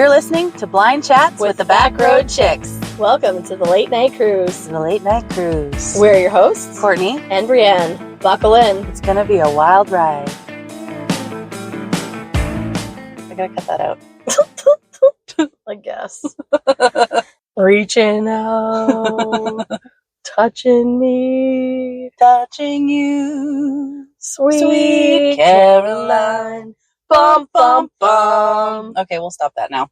You're listening to Blind Chats with the Back Road Chicks. Welcome to the Late Night Cruise. The Late Night Cruise. We're your hosts, Courtney and Brienne. Buckle in. It's going to be a wild ride. I got to cut that out. I guess. Reaching out, touching me, touching you, sweet Caroline. Bum, bum, bum. Okay, we'll stop that now.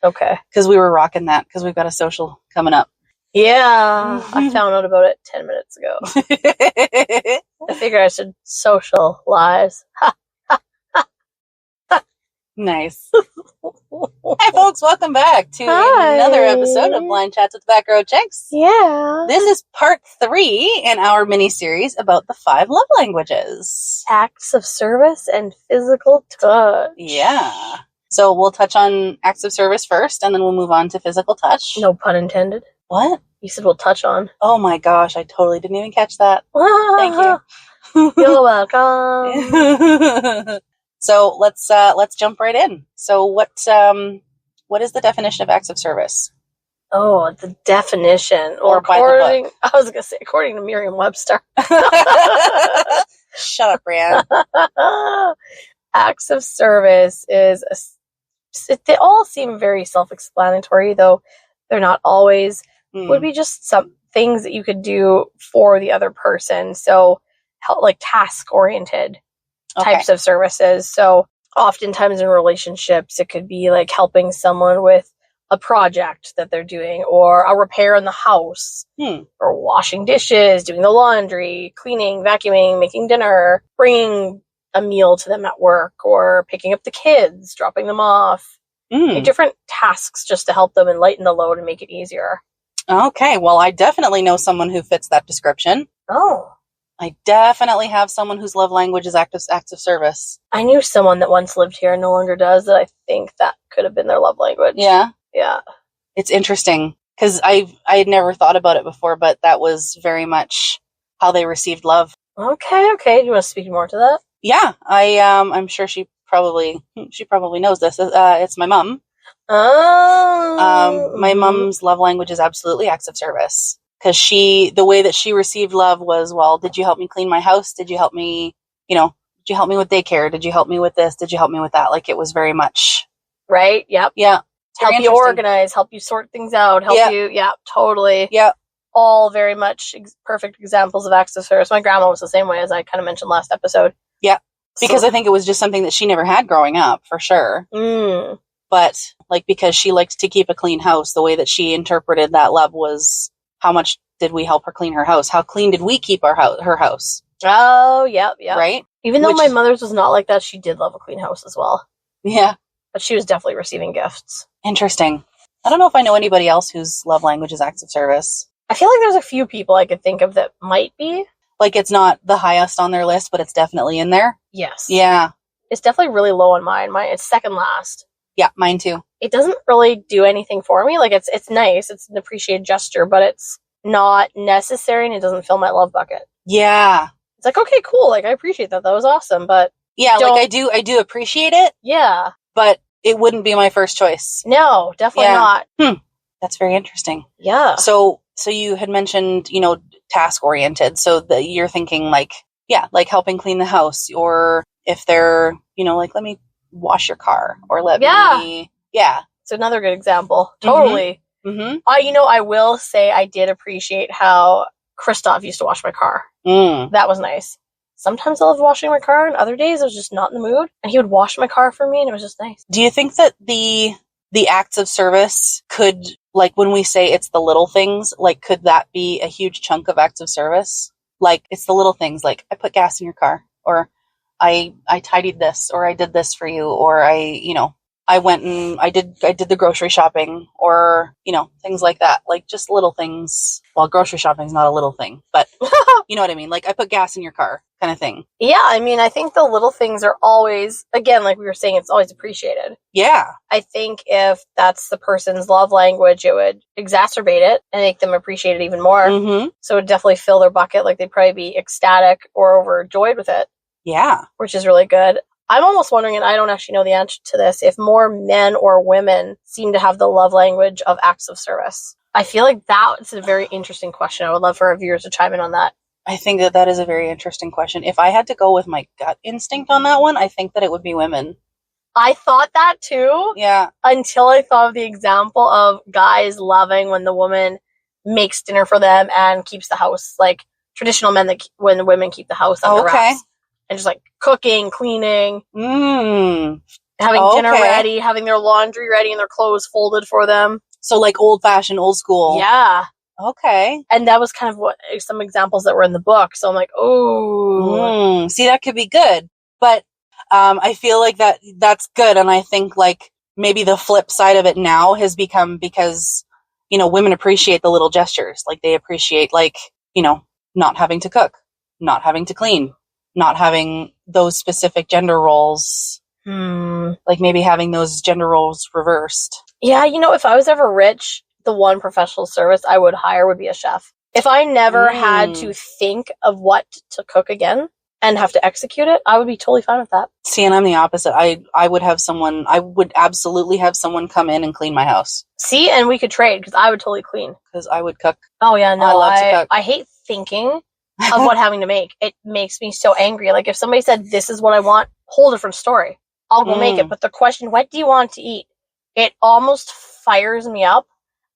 Okay. Because we were rocking that because we've got a social coming up. Yeah, I found out about it 10 minutes ago. I figured I should socialize. Nice. Hi, folks. Welcome back to another episode of Blind Chats with the Back Road Chicks. Yeah. This is part 3 in our mini-series about the 5 love languages. Acts of service and physical touch. Yeah. So we'll touch on acts of service first, and then we'll move on to physical touch. No pun intended. What? You said we'll touch on. Oh my gosh, I totally didn't even catch that. Thank you. You're welcome. So let's jump right in. So what is the definition of acts of service? Oh, the definition. Or by the book. I was going to say, according to Merriam-Webster. Shut up, Brianne. Acts of service they all seem very self-explanatory, though they're not always. Would be just some things that you could do for the other person. So, like task-oriented types of services. So oftentimes in relationships, it could be like helping someone with a project that they're doing, or a repair in the house, or washing dishes, doing the laundry, cleaning, vacuuming, making dinner, bringing a meal to them at work, or picking up the kids, dropping them off. Different tasks just to help them and lighten the load and make it easier. Okay, well, I definitely know someone who fits that description. Oh. I definitely have someone whose love language is acts of service. I knew someone that once lived here and no longer does, that I think that could have been their love language. Yeah? Yeah. It's interesting, because I had never thought about it before, but that was very much how they received love. Okay. Do you want to speak more to that? Yeah, I'm sure she probably knows this. It's my mom. Oh. My mom's love language is absolutely acts of service. Because the way that she received love was, well, did you help me clean my house? Did you help me, did you help me with daycare? Did you help me with this? Did you help me with that? Like, it was very much. Right? Yep. Yeah. Help you organize, help you sort things out, totally. Yeah. All very much perfect examples of acts of service. My grandma was the same way, as I kind of mentioned last episode. Yeah. Because I think it was just something that she never had growing up, for sure. But, because she liked to keep a clean house, the way that she interpreted that love was, how much did we help her clean her house? How clean did we keep her house? Oh, yeah. Right? Even though my mother's was not like that, she did love a clean house as well. Yeah. But she was definitely receiving gifts. Interesting. I don't know if I know anybody else whose love language is acts of service. I feel like there's a few people I could think of that might be. Like, it's not the highest on their list, but it's definitely in there. Yes. Yeah. It's definitely really low on mine. It's second last. Yeah, mine too. It doesn't really do anything for me. Like, it's nice. It's an appreciated gesture, but it's not necessary, and it doesn't fill my love bucket. Yeah. It's like, okay, cool. Like, I appreciate that. That was awesome, but... Yeah, I do appreciate it. Yeah. But it wouldn't be my first choice. No, definitely not. That's very interesting. Yeah. So you had mentioned, task-oriented. So you're thinking, like helping clean the house, or if they're, let me wash your car, or let me... Yeah. It's another good example. Totally. Mm-hmm. I will say I did appreciate how Christoph used to wash my car. That was nice. Sometimes I loved washing my car, and other days I was just not in the mood, and he would wash my car for me, and it was just nice. Do you think that the acts of service could, when we say it's the little things, could that be a huge chunk of acts of service? It's the little things, I put gas in your car, or I tidied this, or I did this for you, or I went and I did the grocery shopping, or, things like that. Just little things. Well, grocery shopping is not a little thing, but you know what I mean? I put gas in your car kind of thing. Yeah, I think the little things are always, again, like we were saying, it's always appreciated. Yeah. I think if that's the person's love language, it would exacerbate it and make them appreciate it even more. Mm-hmm. So it would definitely fill their bucket. They'd probably be ecstatic or overjoyed with it. Yeah. Which is really good. I'm almost wondering, and I don't actually know the answer to this, if more men or women seem to have the love language of acts of service. I feel like that's a very interesting question. I would love for our viewers to chime in on that. I think that is a very interesting question. If I had to go with my gut instinct on that one, I think that it would be women. I thought that too. Yeah. Until I thought of the example of guys loving when the woman makes dinner for them and keeps the house, like traditional men that when the women keep the house under wraps. And just like cooking, cleaning, having dinner ready, having their laundry ready and their clothes folded for them. So like old fashioned, old school. Yeah. Okay. And that was kind of what some examples that were in the book. So I'm like, oh. See, that could be good. But I feel like that's good. And I think like maybe the flip side of it now has become because, you know, women appreciate the little gestures. Like they appreciate like, you know, not having to cook, not having to clean, not having those specific gender roles. Like maybe having those gender roles reversed. Yeah, you know, if I was ever rich, the one professional service I would hire would be a chef. If I never had to think of what to cook again and have to execute it, I would be totally fine with that. See, and I'm the opposite. I would absolutely have someone come in and clean my house. See, and we could trade because I would totally clean. Because I would cook. Oh yeah, no, I love to cook. I hate thinking of what having to make. It makes me so angry. Like if somebody said, this is what I want, whole different story. I'll go make it. But the question, what do you want to eat? It almost fires me up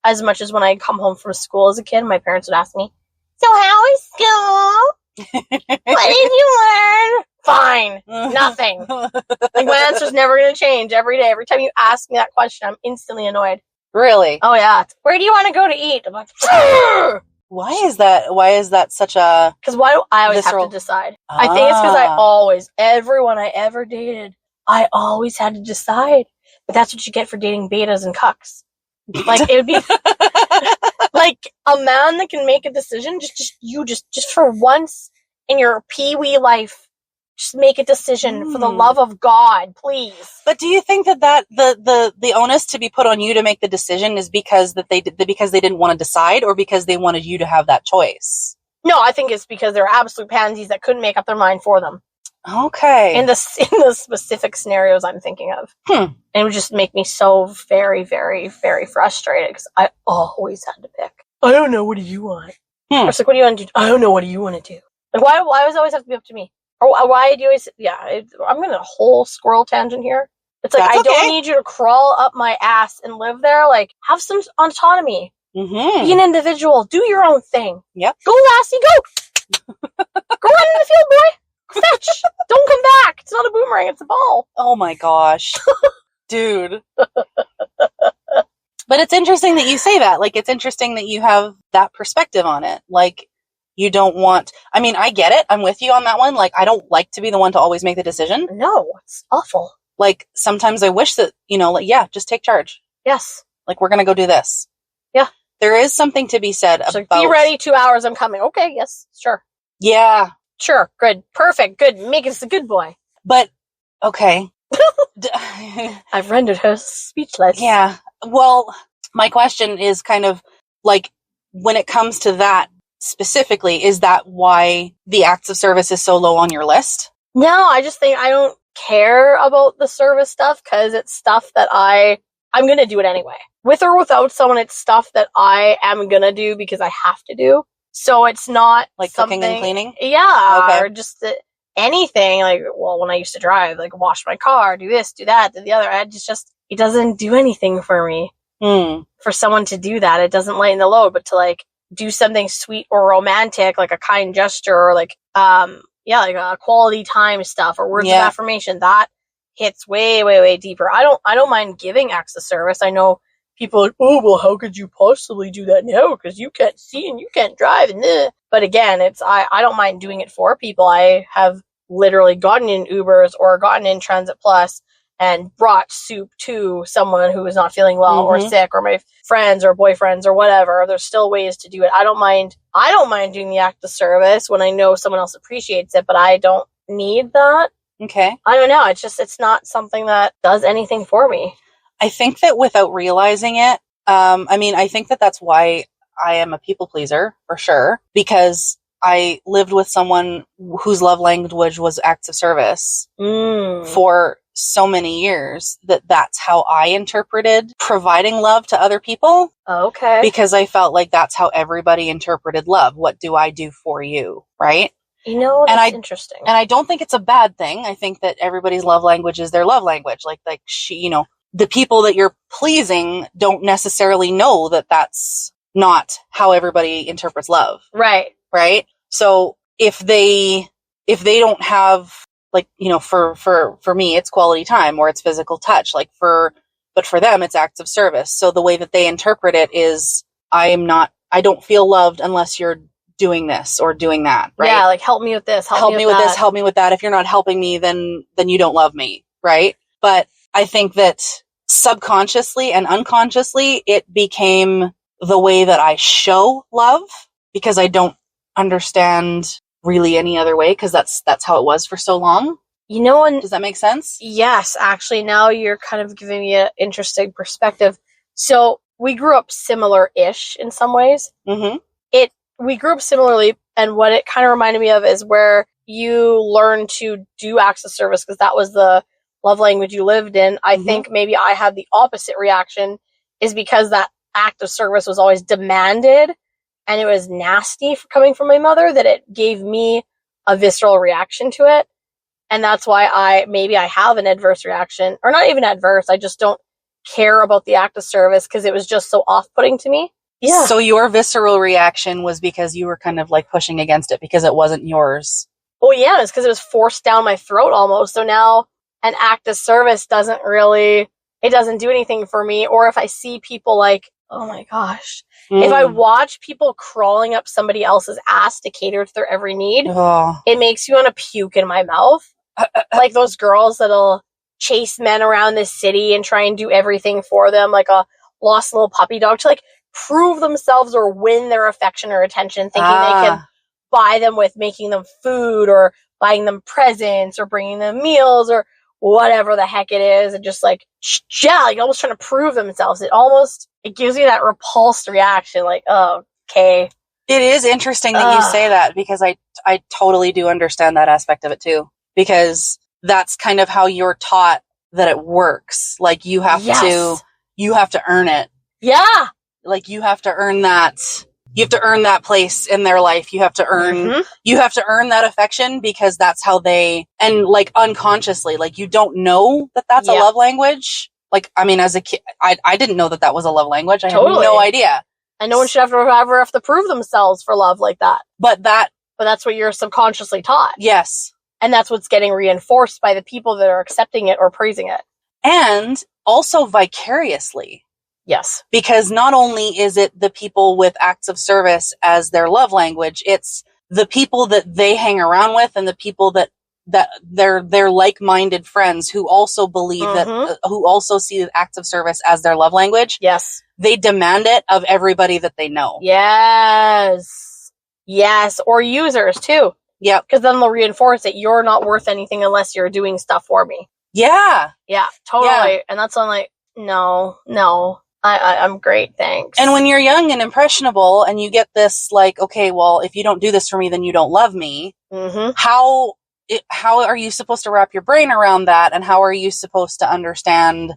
as much as when I come home from school as a kid, my parents would ask me, so how was school? What did you learn? Fine. Nothing. Like my answer's never going to change every day. Every time you ask me that question, I'm instantly annoyed. Really? Oh yeah. Where do you want to go to eat? I'm like, Argh! Why is that such a... Because why do I always have to decide? I think it's because everyone I ever dated, I always had to decide. But that's what you get for dating betas and cucks. Like, it would be... like, a man that can make a decision, just for once in your pee-wee life, just make a decision for the love of God, please. But do you think that the onus to be put on you to make the decision is because they didn't want to decide, or because they wanted you to have that choice? No, I think it's because they're absolute pansies that couldn't make up their mind for them. Okay. In the specific scenarios I'm thinking of. And it would just make me so very, very, very frustrated because I always had to pick. I don't know, what do you want? I was like, what do you want to do? I don't know, what do you want to do? Like, why does it always have to be up to me? Or why do you always... Yeah, I'm going to a whole squirrel tangent here. It's like, I don't need you to crawl up my ass and live there. Like, have some autonomy. Be an individual. Do your own thing. Yep. Go, lassie, go! Go run in the field, boy! Fetch! Don't come back! It's not a boomerang, it's a ball. Oh my gosh. Dude. But it's interesting that you say that. Like, it's interesting that you have that perspective on it. Like, you don't want... I mean, I get it. I'm with you on that one. Like, I don't like to be the one to always make the decision. No, it's awful. Like, sometimes I wish that, you know, like, yeah, just take charge. Yes. Like, we're gonna go do this. Yeah. There is something to be said about... Like, be ready, 2 hours, I'm coming. Okay, yes, sure. Yeah. Sure, good, perfect, good. Make us a good boy. But, okay. I've rendered her speechless. Yeah. Well, my question is kind of, like, when it comes to that specifically, is that why the acts of service is so low on your list? No, I just think I don't care about the service stuff because it's stuff that I'm going to do it anyway. With or without someone, it's stuff that I am going to do because I have to do. So it's not like cooking and cleaning? Yeah, okay. Or just anything. Like, well, when I used to drive, like wash my car, do this, do that, do the other. It doesn't do anything for me. For someone to do that, it doesn't lighten the load. But to like do something sweet or romantic, like a kind gesture, or like like a quality time stuff or words of affirmation, that hits way, way, way deeper. I don't mind giving acts of service. I know people are like, oh, well, how could you possibly do that now? Because you can't see and you can't drive. But again, I don't mind doing it for people. I have literally gotten in Ubers or gotten in Transit Plus and brought soup to someone who is not feeling well or sick, or my friends or boyfriends or whatever. There's still ways to do it. I don't mind doing the act of service when I know someone else appreciates it, but I don't need that. Okay. I don't know. It's not something that does anything for me. I think that without realizing it, I think that that's why I am a people pleaser, for sure. Because I lived with someone whose love language was acts of service for so many years that's how I interpreted providing love to other people. Okay. Because I felt like that's how everybody interpreted love. What do I do for you? Right? That's interesting. And I don't think it's a bad thing. I think that everybody's love language is their love language. Like the people that you're pleasing don't necessarily know that that's not how everybody interprets love. Right. Right? So if they don't have, like, for me, it's quality time or it's physical touch, but for them, it's acts of service. So the way that they interpret it is, I don't feel loved unless you're doing this or doing that. Right? Yeah. Like, help me with this. Help me with this. Help me with that. If you're not helping me, then you don't love me. Right? But I think that subconsciously and unconsciously, it became the way that I show love, because I don't understand really any other way, because that's how it was for so long. Does that make sense? Yes, actually, now you're kind of giving me an interesting perspective. So we grew up similar-ish in some ways. Mm-hmm. We grew up similarly, and what it kind of reminded me of is where you learn to do acts of service, because that was the love language you lived in. I think maybe I had the opposite reaction, is because that act of service was always demanded, and it was nasty coming from my mother, that it gave me a visceral reaction to it. And that's why I have an adverse reaction, or not even adverse. I just don't care about the act of service because it was just so off-putting to me. Yeah. So your visceral reaction was because you were kind of like pushing against it because it wasn't yours. Oh yeah, it's because it was forced down my throat almost. So now an act of service doesn't do anything for me. Or if I see people like, oh my gosh, if I watch people crawling up somebody else's ass to cater to their every need, it makes me want to puke in my mouth. Like those girls that'll chase men around the city and try and do everything for them, like a lost little puppy dog, to like prove themselves or win their affection or attention, thinking they can buy them with making them food or buying them presents or bringing them meals or whatever the heck it is, and just like almost trying to prove themselves. It gives me that repulsed reaction, like, oh, okay. It is interesting that you say that, because I totally do understand that aspect of it too, because that's kind of how you're taught that it works. Like you have to earn it. Yeah. Like you have to earn that. You have to earn that place in their life. You have to earn that affection, because that's how and like unconsciously, like you don't know that that's a love language. Like, I mean, as a kid, I didn't know that was a love language. I had no idea. And no one should ever have to prove themselves for love like that. But that's what you're subconsciously taught. Yes. And that's what's getting reinforced by the people that are accepting it or praising it. And also vicariously. Yes. Because not only is it the people with acts of service as their love language, it's the people that they hang around with and the people that they're like-minded friends who also believe who also see acts of service as their love language. Yes. They demand it of everybody that they know. Yes. Yes. Or users too. Yep. Because then they'll reinforce it. You're not worth anything unless you're doing stuff for me. Yeah. Yeah, totally. Yeah. And that's when I'm like, no. I'm great, thanks. And when you're young and impressionable and you get this like, okay, well, if you don't do this for me, then you don't love me. Mm-hmm. How are you supposed to wrap your brain around that? And how are you supposed to understand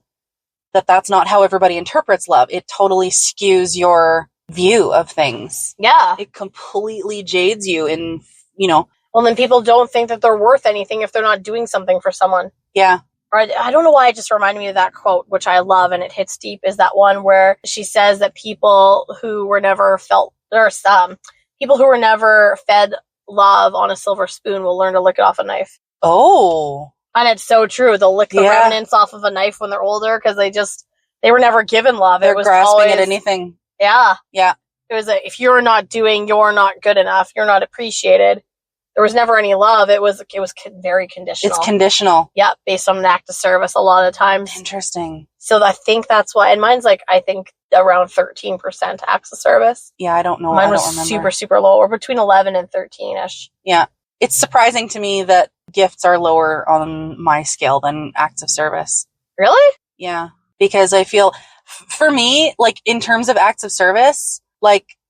that that's not how everybody interprets love? It totally skews your view of things. Yeah. It completely jades you in, Well, then people don't think that they're worth anything if they're not doing something for someone. Yeah. Or I don't know why it just reminded me of that quote, which I love, and it hits deep, is that one where she says that people who were never people who were never fed love on a silver spoon will learn to lick it off a knife. Oh. And it's so true. They'll lick the remnants off of a knife when they're older because they were never given love. They're it was grasping always, at anything. Yeah. Yeah. It was if you're not good enough, you're not appreciated. There was never any love. It was very conditional. It's conditional. Yeah, based on an act of service a lot of times. Interesting. So I think that's why, and mine's I think around 13% acts of service. Yeah, I don't know. Mine was super, super low, or between 11 and 13-ish. Yeah. It's surprising to me that gifts are lower on my scale than acts of service. Really? Yeah. Because I feel, for me, in terms of acts of service,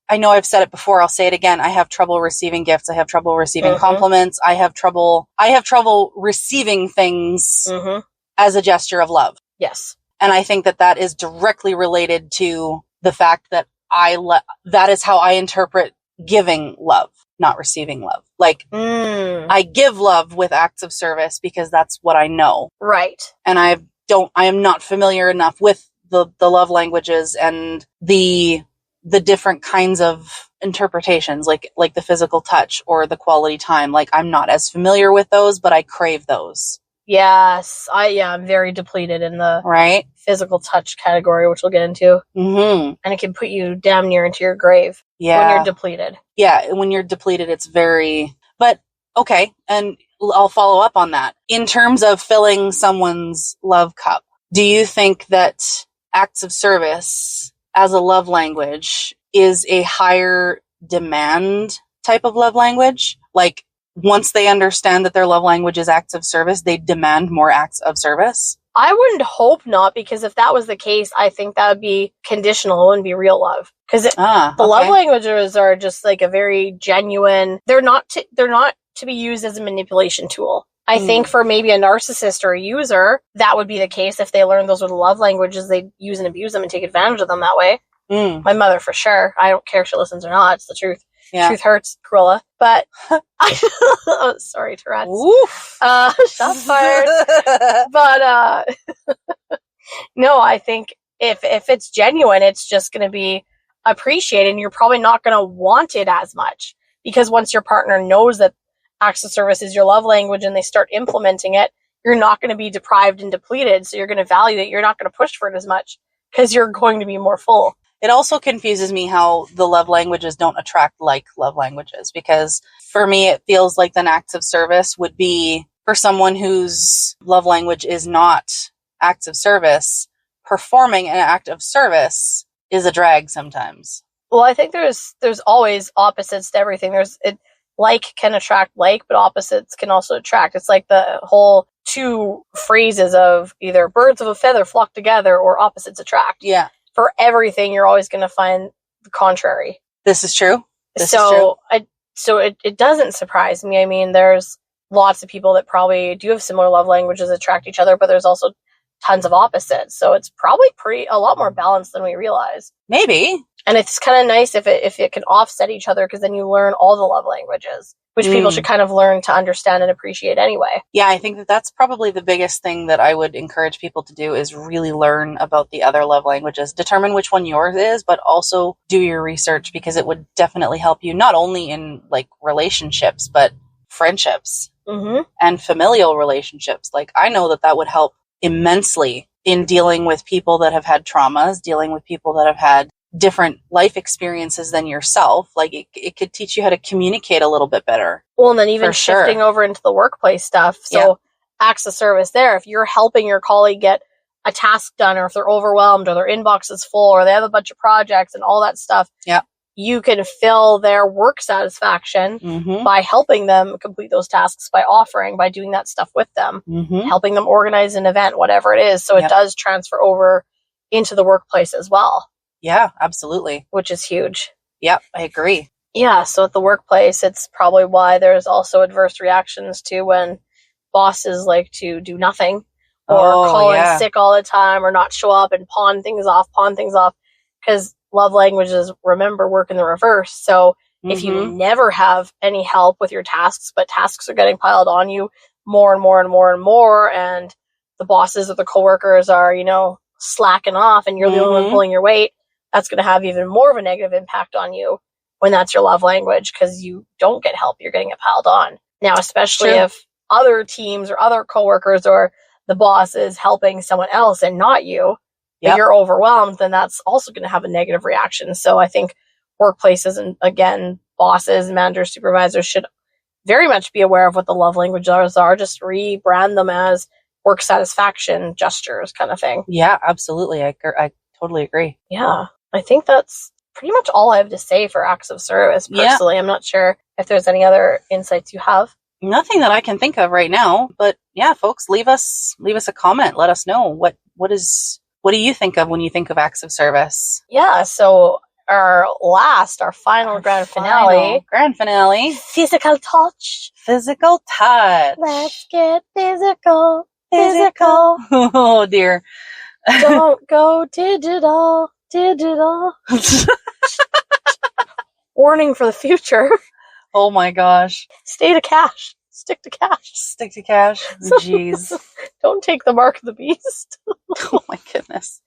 I know I've said it before, I'll say it again. I have trouble receiving gifts. I have trouble receiving compliments. I have trouble receiving things as a gesture of love. Yes. And I think that is directly related to the fact that that is how I interpret giving love, not receiving love. Like, I give love with acts of service because that's what I know. Right. And I am not familiar enough with the love languages and the different kinds of interpretations, like the physical touch or the quality time. Like, I'm not as familiar with those, but I crave those. Yes. I'm very depleted in the physical touch category, which we'll get into. And it can put you damn near into your grave when you're depleted. Yeah, when you're depleted, it's very... But, okay, and I'll follow up on that. In terms of filling someone's love cup, do you think that acts of service as a love language is a higher demand type of love language? Like, once they understand that their love language is acts of service, they demand more acts of service? I wouldn't hope not, because if that was the case, I think that would be conditional. It wouldn't be real love. Because the love languages are just like a very genuine... They're not to be used as a manipulation tool. I think for maybe a narcissist or a user, that would be the case. If they learn those are the love languages, they'd use and abuse them and take advantage of them that way. My mother, for sure. I don't care if she listens or not. It's the truth. Yeah. Truth hurts, Cruella. But oh, sorry, Tourette's. Shots fired. But no, I think if it's genuine, it's just going to be appreciated, and you're probably not going to want it as much, because once your partner knows that acts of service is your love language and they start implementing it, you're not going to be deprived and depleted. So you're going to value it. You're not going to push for it as much because you're going to be more full. It also confuses me how the love languages don't attract like love languages, because for me, it feels like an acts of service would be for someone whose love language is not acts of service. Performing an act of service is a drag sometimes. Well, I think there's always opposites to everything. Like can attract like, but opposites can also attract. It's like the whole two phrases of either birds of a feather flock together or opposites attract. Yeah. For everything, you're always going to find the contrary. This is true. So it doesn't surprise me. I mean, there's lots of people that probably do have similar love languages, attract each other, but there's also tons of opposites. So it's probably a lot more balanced than we realize. Maybe. And it's kind of nice if it can offset each other, because then you learn all the love languages, which people should kind of learn to understand and appreciate anyway. Yeah, I think that's probably the biggest thing that I would encourage people to do, is really learn about the other love languages. Determine which one yours is, but also do your research, because it would definitely help you not only in like relationships, but friendships and familial relationships. Like, I know that would help immensely in dealing with people that have had traumas, dealing with people that have had different life experiences than yourself. Like, it could teach you how to communicate a little bit better. Well, and then even shifting over into the workplace stuff. So acts of service there. If you're helping your colleague get a task done, or if they're overwhelmed, or their inbox is full, or they have a bunch of projects and all that stuff, you can fill their work satisfaction by helping them complete those tasks, by doing that stuff with them, helping them organize an event, whatever it is. So it does transfer over into the workplace as well. Yeah, absolutely. Which is huge. Yep, I agree. Yeah, so at the workplace, it's probably why there's also adverse reactions to when bosses like to do nothing, or call in sick all the time, or not show up and pawn things off, because love languages, remember, work in the reverse. So if you never have any help with your tasks, but tasks are getting piled on you more and more and more and more, and the bosses or the coworkers are, slacking off, and you're the only one pulling your weight, that's going to have even more of a negative impact on you when that's your love language, because you don't get help, you're getting it piled on. Now, especially if other teams or other coworkers or the boss is helping someone else and not you, if you're overwhelmed, then that's also going to have a negative reaction. So I think workplaces and, again, bosses, managers, supervisors should very much be aware of what the love languages are. Just rebrand them as work satisfaction gestures kind of thing. Yeah, absolutely. I totally agree. Yeah. I think that's pretty much all I have to say for acts of service, personally. I'm not sure if there's any other insights you have. Nothing that I can think of right now, but yeah, folks, leave us a comment. Let us know what do you think of when you think of acts of service? Yeah, so our final grand finale. Grand finale. Physical touch. Physical touch. Let's get physical. Physical. Oh, dear. Don't go digital. Digital. Warning for the future. Oh, my gosh. Stay to cash. Stick to cash. Stick to cash. Jeez. Don't take the mark of the beast. Oh, my goodness.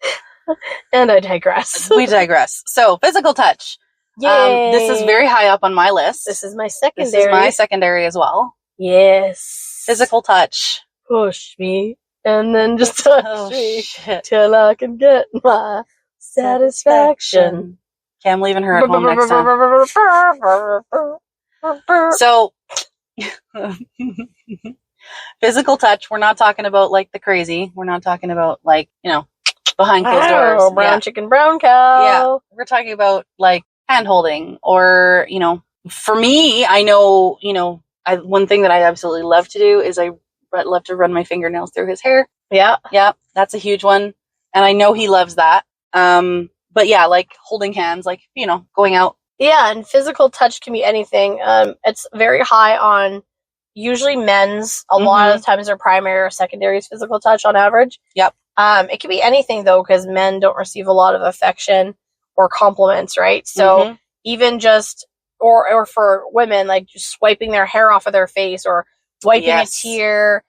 And I digress. We digress. So, physical touch. Yay. This is very high up on my list. This is my secondary. This is my secondary as well. Yes. Physical touch. Push me and then just touch me till I can get my satisfaction. Okay, I'm leaving her at home next time. So, physical touch, we're not talking about like the crazy. We're not talking about like, behind closed doors. Brown chicken, brown cow. Yeah. We're talking about like hand holding or, for me, I know, one thing that I absolutely love to do is I love to run my fingernails through his hair. Yeah. Yeah. That's a huge one. And I know he loves that. But yeah, like holding hands, like, going out. Yeah. And physical touch can be anything. It's very high on usually men's. A lot of the times their primary or secondary is physical touch on average. Yep. It can be anything though, because men don't receive a lot of affection or compliments, right? So even just, or for women, like just swiping their hair off of their face or wiping a tear,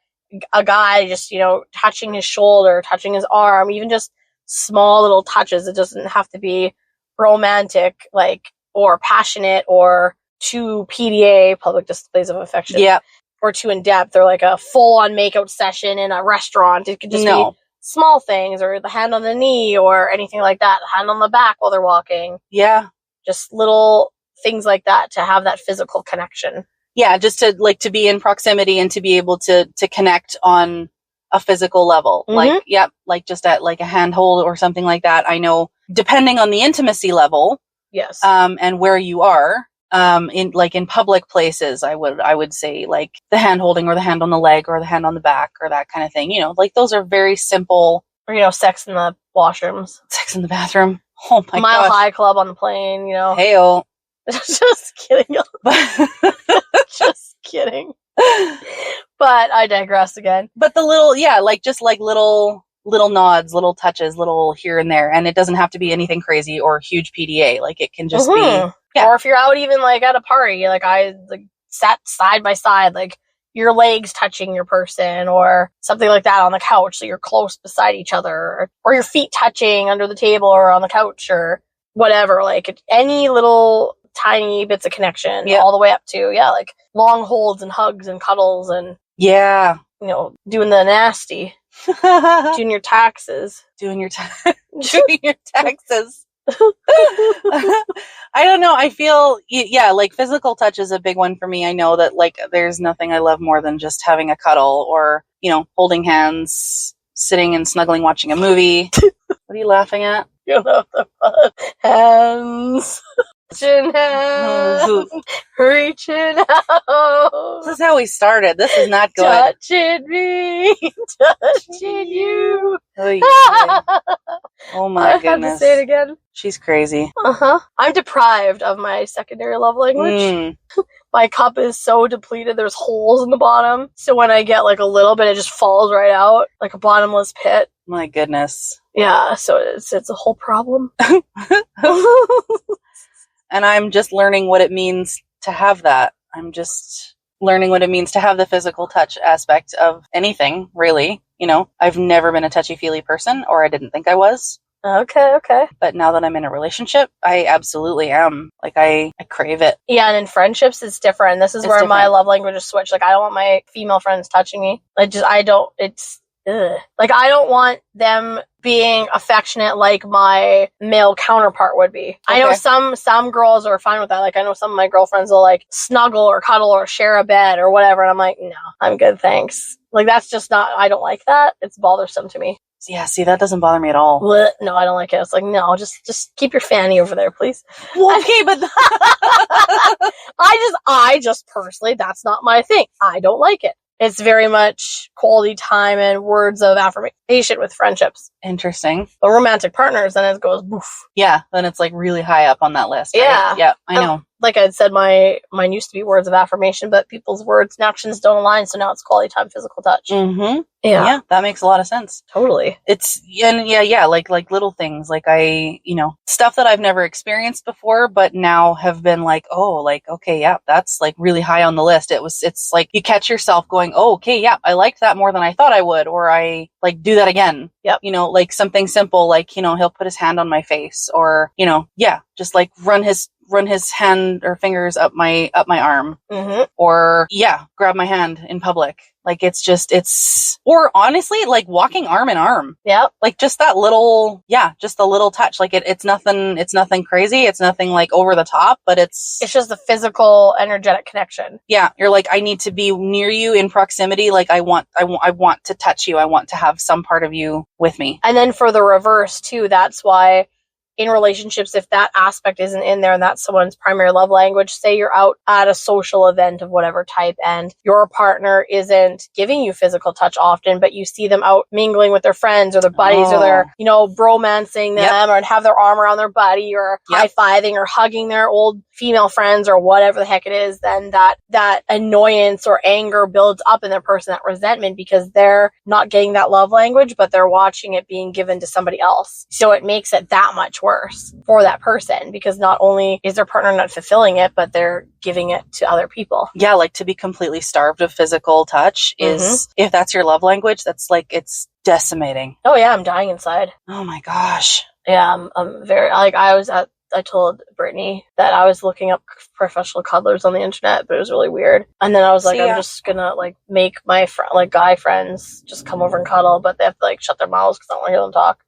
a guy just, touching his shoulder, touching his arm, even just small little touches. It doesn't have to be romantic, like, or passionate or too PDA, public displays of affection. Yeah. Or too in depth or like a full on makeout session in a restaurant. It could just be small things or the hand on the knee or anything like that. The hand on the back while they're walking. Yeah. Just little things like that to have that physical connection. Yeah. Just to be in proximity and to be able to connect on a physical level. Like, like just at like a handhold or something like that. I know depending on the intimacy level. Yes. And where you are, in public places, I would say like the hand holding or the hand on the leg or the hand on the back or that kind of thing, like those are very simple. Or, sex in the washrooms. Sex in the bathroom. Oh my god. Mile High Club on the plane, Heyo. Just kidding. Just kidding. But I digress again. But the little, little nods, little touches, little here and there. And it doesn't have to be anything crazy or huge PDA. Like it can just be. Yeah. Or if you're out even like at a party, like I sat side by side, like your legs touching your person or something like that on the couch. So you're close beside each other or your feet touching under the table or on the couch or whatever. Like any little tiny bits of connection all the way up to, like long holds and hugs and cuddles and doing the nasty, doing your taxes. Doing your taxes. I don't know. I feel, like physical touch is a big one for me. I know that like there's nothing I love more than just having a cuddle or, holding hands, sitting and snuggling, watching a movie. What are you laughing at? The hands. Reaching out. This is how we started. This is not good. Touching me, touching you. Oh my goodness. I have to say it again. She's crazy. I'm deprived of my secondary love language. My cup is so depleted. There's holes in the bottom. So when I get like a little bit, it just falls right out like a bottomless pit. My goodness. Yeah. So it's a whole problem. And I'm just learning what it means to have that. I'm just learning what it means to have the physical touch aspect of anything, really. I've never been a touchy-feely person, or I didn't think I was. Okay. But now that I'm in a relationship, I absolutely am. Like, I crave it. Yeah, and in friendships, it's different. This is where my love languages switch. Like, I don't want my female friends touching me. Like, I don't want them being affectionate like my male counterpart would be. Okay. I know some girls are fine with that. Like, I know some of my girlfriends will like snuggle or cuddle or share a bed or whatever. And I'm like, no, I'm good, thanks. Like, that's just not, I don't like that. It's bothersome to me. Yeah, see, that doesn't bother me at all. No, I don't like it. It's like, no, just keep your fanny over there, please. Well, okay, but I just personally, that's not my thing. I don't like it. It's very much quality time and words of affirmation with friendships. Interesting. But romantic partners, then it goes boof. Yeah, then it's like really high up on that list. Right? Yeah. Yeah, I know. Like I said, mine used to be words of affirmation, but people's words and actions don't align, so now it's quality time, physical touch. Mm-hmm. Yeah. Yeah, that makes a lot of sense. Totally. It's, like little things, like stuff that I've never experienced before, but now have been like, oh, like, okay, yeah, that's like really high on the list. It's like you catch yourself going, oh, okay, yeah, I liked that more than I thought I would, or I like do that again. Yep. Like something simple, like, he'll put his hand on my face, or, just like run his hand or fingers up my arm, or grab my hand in public. Like or honestly, like walking arm in arm. Yep. Like just that little, just a little touch. Like it's nothing crazy. It's nothing like over the top, but it's just a physical, energetic connection. Yeah. You're like, I need to be near you in proximity. Like I want to touch you. I want to have some part of you with me. And then for the reverse too, that's why in relationships, if that aspect isn't in there and that's someone's primary love language, say you're out at a social event of whatever type and your partner isn't giving you physical touch often, but you see them out mingling with their friends or their buddies or they're, bromancing them or have their arm around their buddy or high-fiving or hugging their old female friends or whatever the heck it is, then that annoyance or anger builds up in their person, that resentment, because they're not getting that love language, but they're watching it being given to somebody else. So it makes it that much worse for that person, because not only is their partner not fulfilling it, but they're giving it to other people. Yeah, like to be completely starved of physical touch is, if that's your love language, that's like, it's decimating. Oh yeah, I'm dying inside. Oh my gosh. Yeah, I'm very, like, I told Brittany that I was looking up professional cuddlers on the internet, but it was really weird. And then I was like, I'm just gonna like make my guy friends just come over and cuddle, but they have to like shut their mouths because I don't want to hear them talk.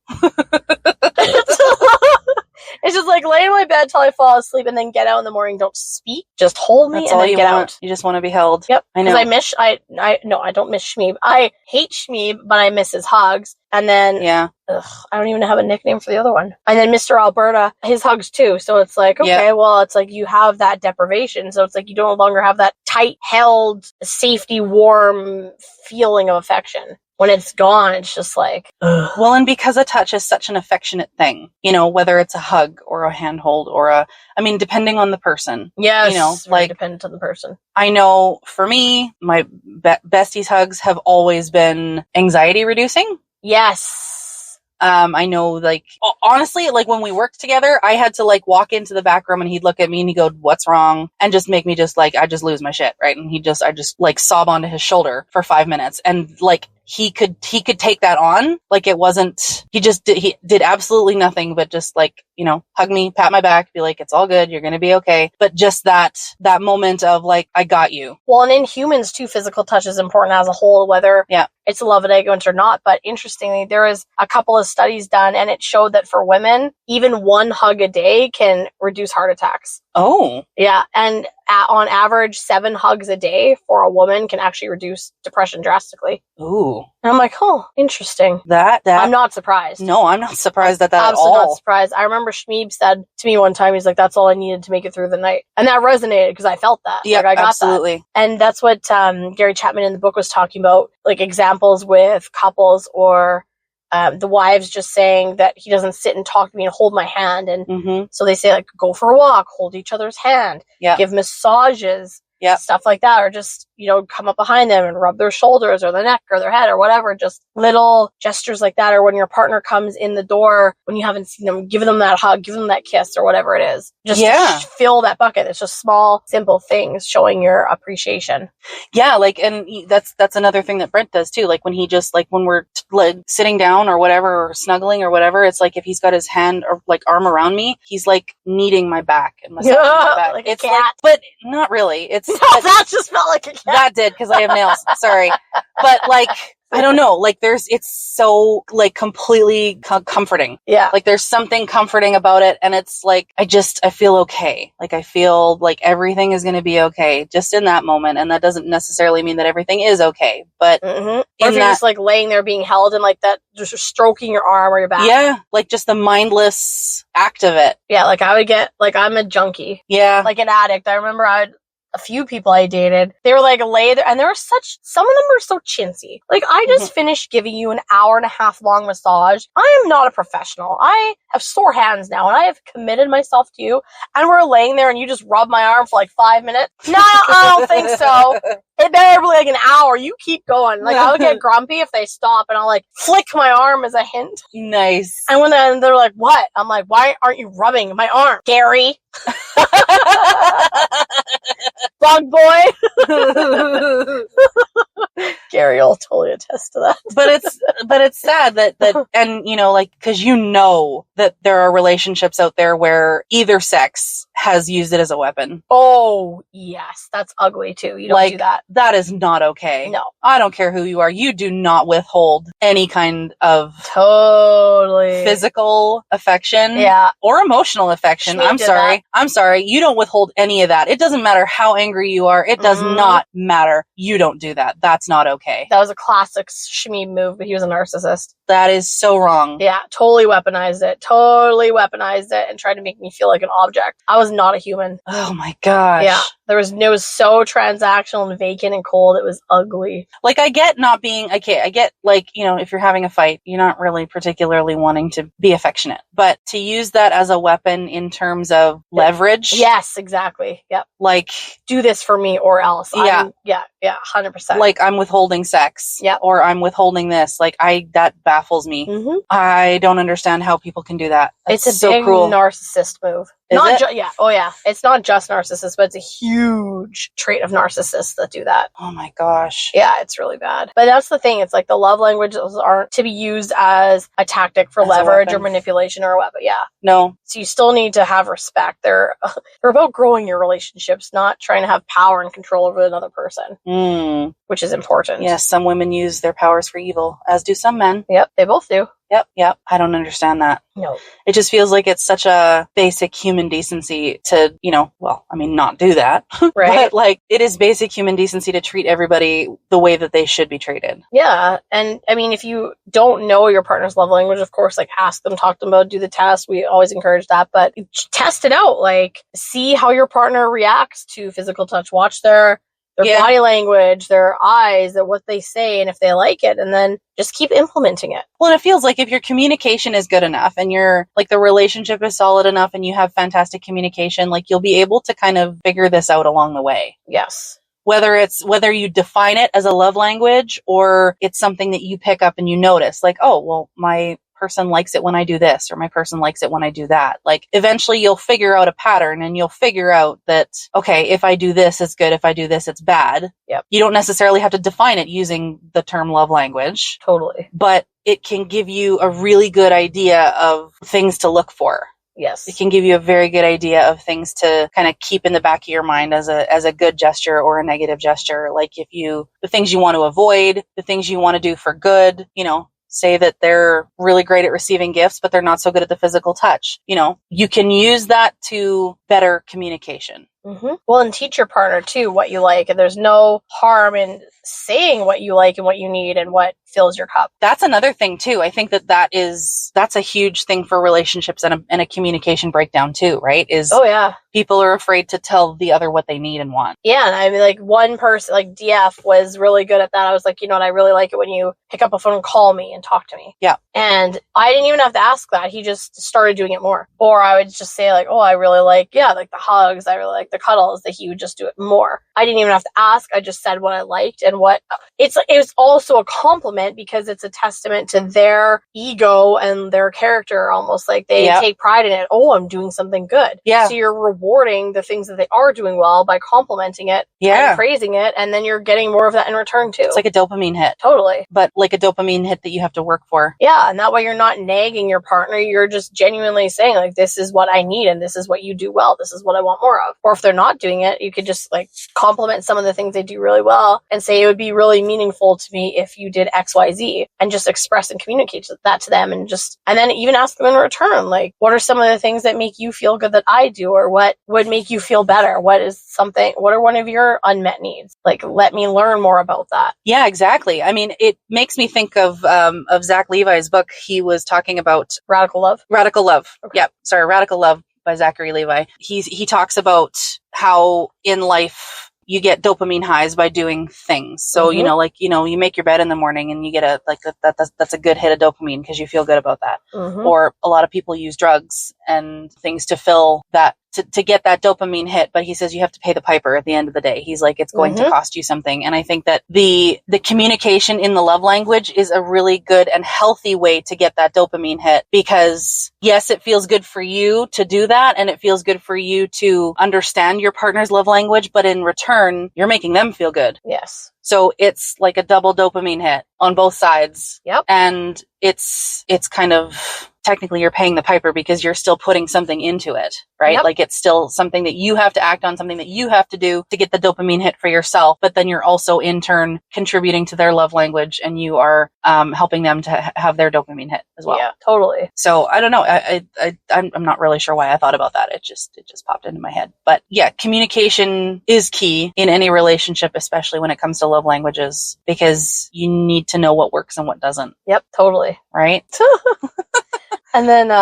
It's just like lay in my bed till I fall asleep and then get out in the morning. Don't speak. Just hold me. That's and all then you get want. Out. You just want to be held. Yep. I know. Because I don't miss Shmeeb. I hate Shmeeb, but I miss his hugs. And then, I don't even have a nickname for the other one. And then Mr. Alberta, his hugs too. So it's like, okay, well, it's like you have that deprivation. So it's like you no longer have that tight held, safety, warm feeling of affection. When it's gone, it's just like, ugh. Well, and because a touch is such an affectionate thing, whether it's a hug or a handhold or depending on the person. Yes, like dependent on the person. I know for me, my bestie's hugs have always been anxiety reducing. Yes. I know, like, honestly, like when we worked together, I had to like walk into the back room and he'd look at me and he'd go, "What's wrong?" And just make me just like, I just lose my shit, right? And I just like sob onto his shoulder for 5 minutes. And like, he could take that on. Like it wasn't, he did absolutely nothing but just like, hug me, pat my back, be like, "It's all good. You're going to be okay." But just that moment of like, I got you. Well, and in humans too, physical touch is important as a whole, whether it's a love language or not. But interestingly, there is a couple of studies done and it showed that for women, even one hug a day can reduce heart attacks. Oh. Yeah. And on average, 7 hugs a day for a woman can actually reduce depression drastically. Ooh. And I'm like, oh, interesting. That I'm not surprised. No, I'm not surprised at that at all. Absolutely not surprised. I remember Shmeeb said to me one time, he's like, "That's all I needed to make it through the night." And that resonated because I felt that. Yeah, like, I got absolutely. That. And that's what Gary Chapman in the book was talking about, like examples with couples or the wives just saying that he doesn't sit and talk to me and hold my hand. And so they say, like, go for a walk, hold each other's hand, give massages, stuff like that, or just, come up behind them and rub their shoulders or their neck or their head or whatever, just little gestures like that. Or when your partner comes in the door, when you haven't seen them, give them that hug, give them that kiss or whatever it is. Just to fill that bucket. It's just small, simple things showing your appreciation. Yeah, like, and that's another thing that Brent does too. Like when he just, like when we're like sitting down or whatever, or snuggling or whatever, it's like if he's got his hand or like arm around me, he's like kneading my back and massaging my back. Like it's a cat. like, but not really. It's that just felt like a cat. That did, because I have nails. Sorry. But like, I don't know, like it's so like completely comforting. Yeah. Like there's something comforting about it. And it's like, I feel okay. Like I feel like everything is going to be okay just in that moment. And that doesn't necessarily mean that everything is okay. But or if you're just like laying there being held and like that, just stroking your arm or your back. Yeah. Like just the mindless act of it. Yeah. Like I would get, like I'm a junkie. Yeah. Like an addict. I remember a few people I dated, they were like lay there, and there were some of them were so chintzy. Like, I just finished giving you an hour and a half long massage. I am not a professional. I have sore hands now, and I have committed myself to you, and we're laying there, and you just rub my arm for like 5 minutes. No, I don't think so. It better be like an hour. You keep going. Like, I would get grumpy if they stop, and I'll like flick my arm as a hint. Nice. And when they're like, what? I'm like, why aren't you rubbing my arm? Gary. Bug boy. Gary will totally attest to that. But it's sad that and you know, like, cause you know that there are relationships out there where either sex has used it as a weapon. Oh, yes. That's ugly too. You don't do that. That is not okay. No. I don't care who you are. You do not withhold any kind of totally physical affection. Yeah. Or emotional affection. I'm sorry. I'm sorry. You don't withhold any of that. It doesn't matter how angry you are. It does not matter. You don't do that. That's not okay. That was a classic Shmi move, but he was a narcissist. That is so wrong. Yeah, totally weaponized it and tried to make me feel like an object. I was not a human. Oh my gosh. Yeah. It was so transactional and vacant and cold. It was ugly. Like, I get not being, I get, like, you know, if you're having a fight, you're not really particularly wanting to be affectionate. But to use that as a weapon in terms of leverage. Yes, exactly. Yep. Like, do this for me or else. Yeah. Yeah, 100%. Like, I'm withholding sex. Yeah. Or I'm withholding this. Like, that baffles me. Mm-hmm. I don't understand how people can do that. It's a so big cruel narcissist move. Yeah. Oh yeah. It's not just narcissists, but it's a huge trait of narcissists that do that. Oh my gosh. Yeah, it's really bad. But that's the thing. It's like the love languages aren't to be used as a tactic for leverage or manipulation or a weapon. Yeah. No. So you still need to have respect. They're about growing your relationships, not trying to have power and control over another person, which is important. Yes, some women use their powers for evil, as do some men. Yep, they both do. Yep. I don't understand that. No. It just feels like it's such a basic human decency to, you know, well, I mean, not do that. Right. But, like, it is basic human decency to treat everybody the way that they should be treated. Yeah. And, I mean, if you don't know your partner's love language, of course, like, ask them, talk to them about, do the test. We always encourage that. But test it out. Like, see how your partner reacts to physical touch. Watch their body language, their eyes, what they say, and if they like it, and then just keep implementing it. Well, and it feels like if your communication is good enough and you're like the relationship is solid enough and you have fantastic communication, like you'll be able to kind of figure this out along the way. Yes. Whether you define it as a love language or it's something that you pick up and you notice, like, oh, well, my person likes it when I do this, or my person likes it when I do that. Like, eventually you'll figure out a pattern and you'll figure out that, okay, if I do this, it's good. If I do this, it's bad. Yep. You don't necessarily have to define it using the term love language. Totally. But it can give you a really good idea of things to look for. Yes. It can give you a very good idea of things to kind of keep in the back of your mind as a good gesture or a negative gesture. Like the things you want to avoid, the things you want to do for good, you know, say that they're really great at receiving gifts, but they're not so good at the physical touch. You know, you can use that to better communication. Mm-hmm. Well, and teach your partner too what you like. And there's no harm in saying what you like and what you need and what fills your cup. That's another thing too. I think that's a huge thing for relationships and a communication breakdown too, right? Oh yeah. People are afraid to tell the other what they need and want. Yeah. And I mean, like one person, like DF was really good at that. I was like, you know what? I really like it when you pick up a phone and call me and talk to me. Yeah. And I didn't even have to ask that. He just started doing it more. Or I would just say like, oh, I really like the hugs. I really like the cuddles, that he would just do it more. I didn't even have to ask. I just said what I liked and it was also a compliment because it's a testament to their ego and their character, almost like they take pride in it. Oh, I'm doing something good. Yeah. So you're rewarding the things that they are doing well by complimenting it and praising it. And then you're getting more of that in return too. It's like a dopamine hit. Totally. But like a dopamine hit that you have to work for. Yeah. And that way you're not nagging your partner. You're just genuinely saying like, this is what I need and this is what you do well. This is what I want more of. Or if they're not doing it, you could just like compliment some of the things they do really well and say it would be really meaningful to me if you did XYZ, and just express and communicate that to them, and then even ask them in return, like, what are some of the things that make you feel good that I do, or what would make you feel better? What are one of your unmet needs? Like, let me learn more about that. Yeah, exactly. I mean, it makes me think of Zach Levi's book. He was talking about Radical Love. Okay. Yeah. Sorry. Radical Love. by Zachary Levi. He talks about how in life you get dopamine highs by doing things. So, you make your bed in the morning and you get that's a good hit of dopamine because you feel good about that. Or a lot of people use drugs and things to fill that, to get that dopamine hit. But he says you have to pay the piper at the end of the day. He's like, it's going to cost you something. And I think that the communication in the love language is a really good and healthy way to get that dopamine hit, because yes, it feels good for you to do that. And it feels good for you to understand your partner's love language, but in return, you're making them feel good. Yes. So it's like a double dopamine hit on both sides. Yep. And it's kind of, technically you're paying the piper because you're still putting something into it, right? Yep. Like it's still something that you have to act on, something that you have to do to get the dopamine hit for yourself. But then you're also in turn contributing to their love language, and you are helping them to have their dopamine hit as well. Yeah, totally. So I don't know. I'm not really sure why I thought about that. It just popped into my head. But yeah, communication is key in any relationship, especially when it comes to love languages, because you need to know what works and what doesn't. Yep, totally. Right? And then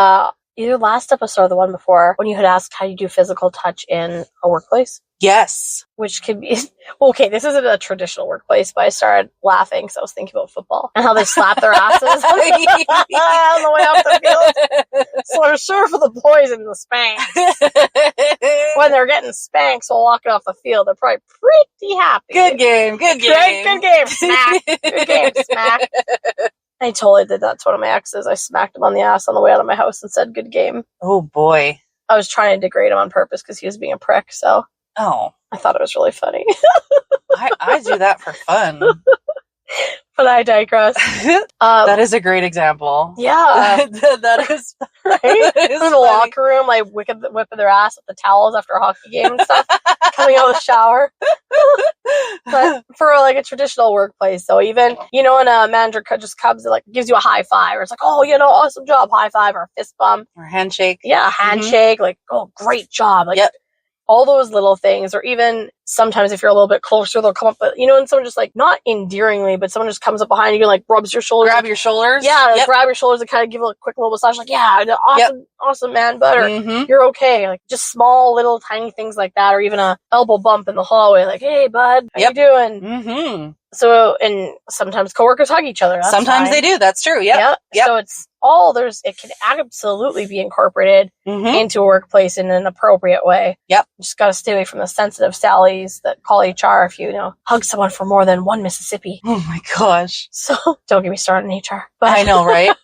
either last episode or the one before, when you had asked how you do physical touch in a workplace. Yes. Which could be, okay, this isn't a traditional workplace, but I started laughing because I was thinking about football and how they slap their asses on the way off the field. So I'm sure for the boys in the spanks, when they're getting spanks while walking off the field, they're probably pretty happy. Good game. Good game. Good game. Smack. Good game. Smack. I totally did that to one of my exes. I smacked him on the ass on the way out of my house and said, good game. Oh, boy. I was trying to degrade him on purpose because he was being a prick, so. Oh. I thought it was really funny. I do that for fun. But I digress. That is a great example. Yeah. That is right. In the locker room, like whipping their ass with the towels after a hockey game and stuff, coming out of the shower. But for like a traditional workplace, so even, when a manager just comes and like gives you a high five, or it's like, oh, awesome job, high five, or a fist bump. Or handshake. Yeah, handshake, like, oh, great job. Like, yep. All those little things, or even sometimes if you're a little bit closer, they'll come up, and someone just like, not endearingly, but someone just comes up behind you and like rubs your shoulders. Grab your shoulders. Yeah, like, grab your shoulders and kind of give a quick little massage, like, yeah, awesome, man, butter. You're okay. Like, just small, little, tiny things like that, or even a elbow bump in the hallway, like, hey, bud, how you doing? So, and sometimes coworkers hug each other. Sometimes they do. That's true. Yep. So it's it can absolutely be incorporated into a workplace in an appropriate way. Yep. You just got to stay away from the sensitive Sallies that call HR if you hug someone for more than one Mississippi. Oh my gosh. So don't get me started in HR. But I know, right?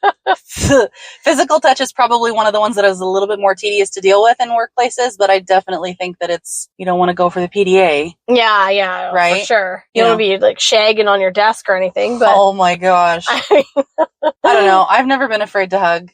Physical touch is probably one of the ones that is a little bit more tedious to deal with in workplaces, but I definitely think that you don't want to go for the PDA. Yeah, right? For sure. You don't want to be like shagging on your desk or anything, but oh my gosh. I don't know. I've never been afraid to hug.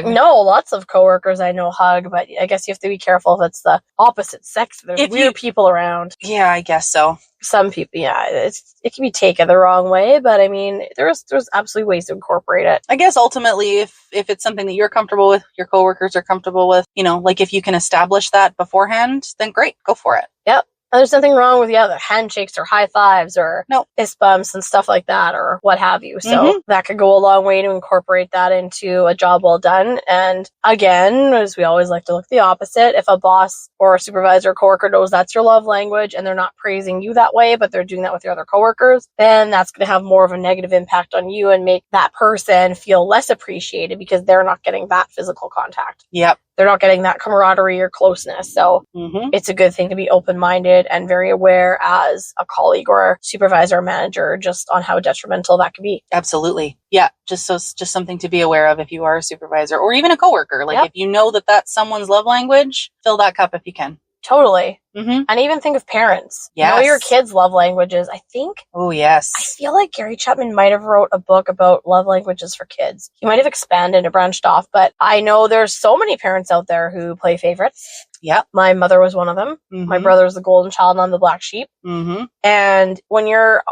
No, lots of coworkers I know hug, but I guess you have to be careful if it's the opposite sex. There's weird people around. Yeah, I guess so. Some people, it can be taken the wrong way, but I mean, there's absolutely ways to incorporate it. I guess ultimately, if it's something that you're comfortable with, your coworkers are comfortable with, like if you can establish that beforehand, then great, go for it. Yep. There's nothing wrong with the handshakes or high fives or fist bumps and stuff like that or what have you. So that could go a long way to incorporate that into a job well done. And again, as we always like to look the opposite, if a boss or a supervisor or coworker knows that's your love language and they're not praising you that way, but they're doing that with your other coworkers, then that's going to have more of a negative impact on you and make that person feel less appreciated because they're not getting that physical contact. Yep. They're not getting that camaraderie or closeness. So it's a good thing to be open-minded and very aware as a colleague or a supervisor or manager just on how detrimental that can be. Absolutely. Yeah. Just something to be aware of if you are a supervisor or even a coworker. Like if you know that that's someone's love language, fill that cup if you can. Totally. And even think of parents. Yes. Know your kids' love languages. I think. Oh, yes. I feel like Gary Chapman might have wrote a book about love languages for kids. He might have expanded and branched off, but I know there's so many parents out there who play favorites. Yep. My mother was one of them. My brother was the golden child and I'm the black sheep. And when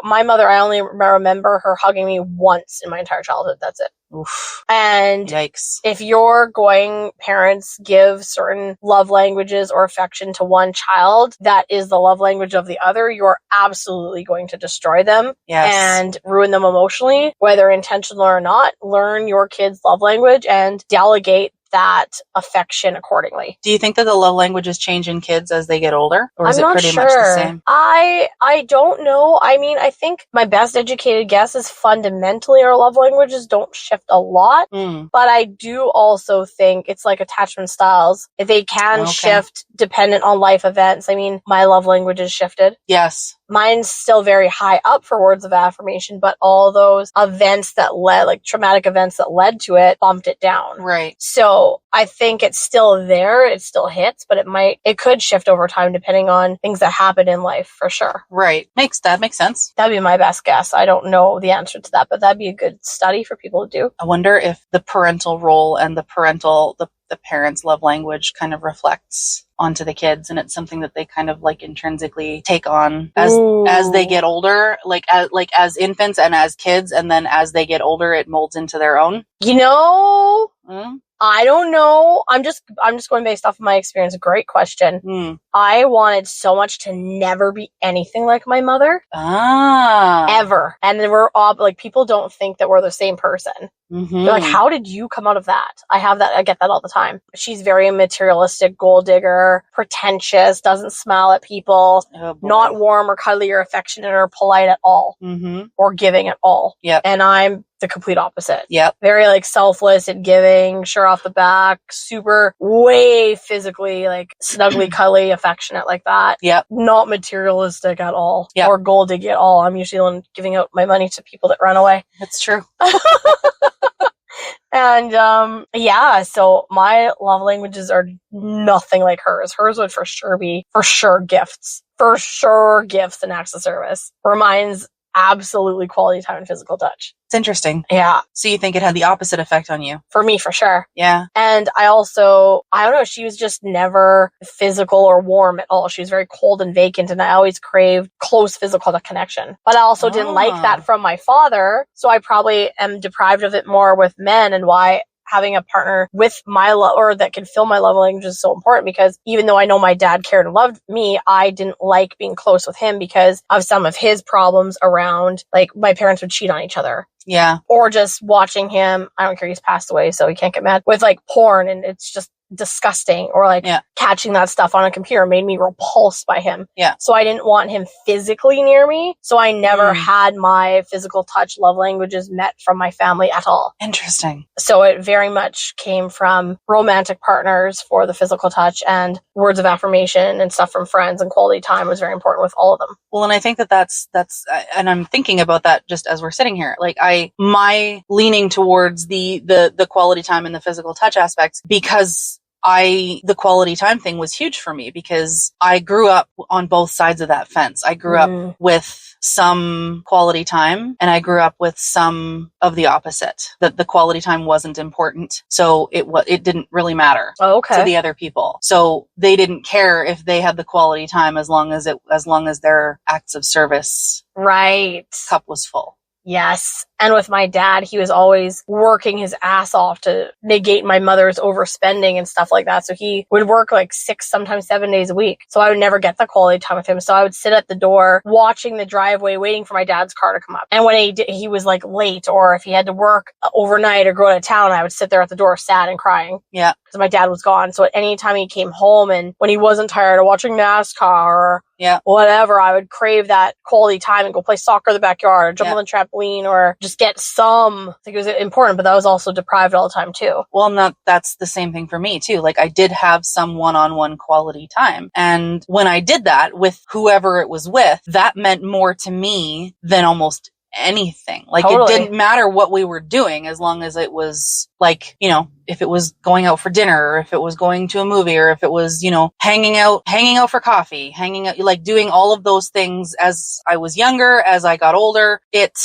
my mother, I only remember her hugging me once in my entire childhood. That's it. Oof. And yikes. If parents give certain love languages or affection to one child, that is the love language of the other, you're absolutely going to destroy them and ruin them emotionally, whether intentional or not. Learn your kid's love language and delegate that affection accordingly. Do you think that the love languages change in kids as they get older? Or is I'm it not pretty sure. much the same? I don't know. I mean, I think my best educated guess is fundamentally our love languages don't shift a lot. But I do also think it's like attachment styles. They can shift dependent on life events. I mean, my love language is shifted. Yes. Mine's still very high up for words of affirmation, but all those events that led, like traumatic events that led to it, bumped it down. Right. So I think it's still there. It still hits, but it could shift over time depending on things that happen in life, for sure. Right. That makes sense. That'd be my best guess. I don't know the answer to that, but that'd be a good study for people to do. I wonder if the parental role and the parents' love language kind of reflects onto the kids, and it's something that they kind of like intrinsically take on as they get older, like as infants and as kids, and then as they get older it molds into their own. I don't know. I'm just going based off of my experience. Great question. I wanted so much to never be anything like my mother. Ever. And then we're all like, people don't think that we're the same person. They're like, how did you come out of that? I get that all the time. She's very materialistic, gold digger, pretentious, doesn't smile at people, not warm or cuddly or affectionate or polite at all, or giving at all. Yep. And I'm the complete opposite. Yep. Very like selfless and giving, sure off the back, super way physically like snuggly, cuddly, affectionate like that. Yep. Not materialistic at all. Yep. Or gold diggy at all. I'm usually the one giving out my money to people that run away. That's true. And, so my love languages are nothing like hers. Hers would for sure be gifts. For sure gifts and acts of service. Where mine's absolutely quality time and physical touch. It's interesting. Yeah. So you think it had the opposite effect on you? For me, for sure. Yeah. And I don't know, she was just never physical or warm at all. She was very cold and vacant, and I always craved close physical connection. But I also didn't like that from my father, so I probably am deprived of it more with men, and why having a partner with my love, or that can fill my love language, is so important, because even though I know my dad cared and loved me, I didn't like being close with him because of some of his problems around, like, my parents would cheat on each other. Yeah. Or just watching him, I don't care, he's passed away, so he can't get mad, with like porn, and it's just disgusting, or like catching that stuff on a computer made me repulsed by him. Yeah. So I didn't want him physically near me. So I never had my physical touch love languages met from my family at all. Interesting. So it very much came from romantic partners for the physical touch, and words of affirmation and stuff from friends, and quality time was very important with all of them. Well, and I think that's, and I'm thinking about that just as we're sitting here. Like my leaning towards the quality time and the physical touch aspects, because the quality time thing was huge for me, because I grew up on both sides of that fence. I grew up with some quality time, and I grew up with some of the opposite, that the quality time wasn't important. So it didn't really matter to the other people. So they didn't care if they had the quality time as long as their acts of service cup was full. Yes. And with my dad, he was always working his ass off to negate my mother's overspending and stuff like that. So he would work like 6, sometimes 7 days a week. So I would never get the quality time with him. So I would sit at the door watching the driveway, waiting for my dad's car to come up. And when he was like late, or if he had to work overnight or go to town, I would sit there at the door sad and crying. Yeah. Because my dad was gone. So at any time he came home, and when he wasn't tired of watching NASCAR or whatever, I would crave that quality time and go play soccer in the backyard, or jump on the trampoline, or just get some. I think it was important, but that was also deprived all the time too. Well, that's the same thing for me too. Like, I did have some one-on-one quality time. And when I did that with whoever it was with, that meant more to me than almost anything. Like, it didn't matter what we were doing, as long as it was like, if it was going out for dinner, or if it was going to a movie, or if it was, hanging out for coffee, like doing all of those things as I was younger, as I got older, it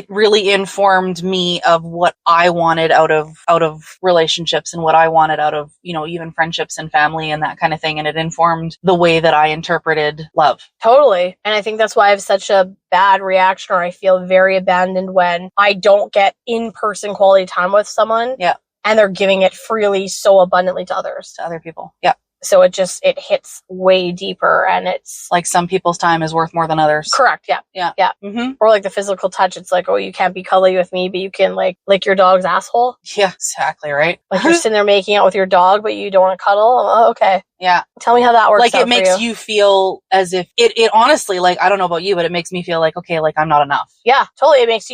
really informed me of what I wanted out of relationships, and what I wanted out of, even friendships and family and that kind of thing. And it informed the way that I interpreted love. Totally. And I think that's why I have such a bad reaction, or I feel very abandoned when I don't get in-person quality time with someone. Yeah. And they're giving it freely, so abundantly to others. To other people. Yeah. So it hits way deeper, and it's like some people's time is worth more than others. correct. Yeah. Yeah. Mm-hmm. Or like the physical touch. It's like, oh, you can't be cuddly with me, but you can like lick your dog's asshole. Yeah, exactly. Right. Like you're sitting there making out with your dog, but you don't want to cuddle. Oh, okay. Yeah. Tell me how that works. Like out it makes for you. you feel as if it honestly, like, I don't know about you, but it makes me feel like, okay, like I'm not enough. Yeah, totally. It makes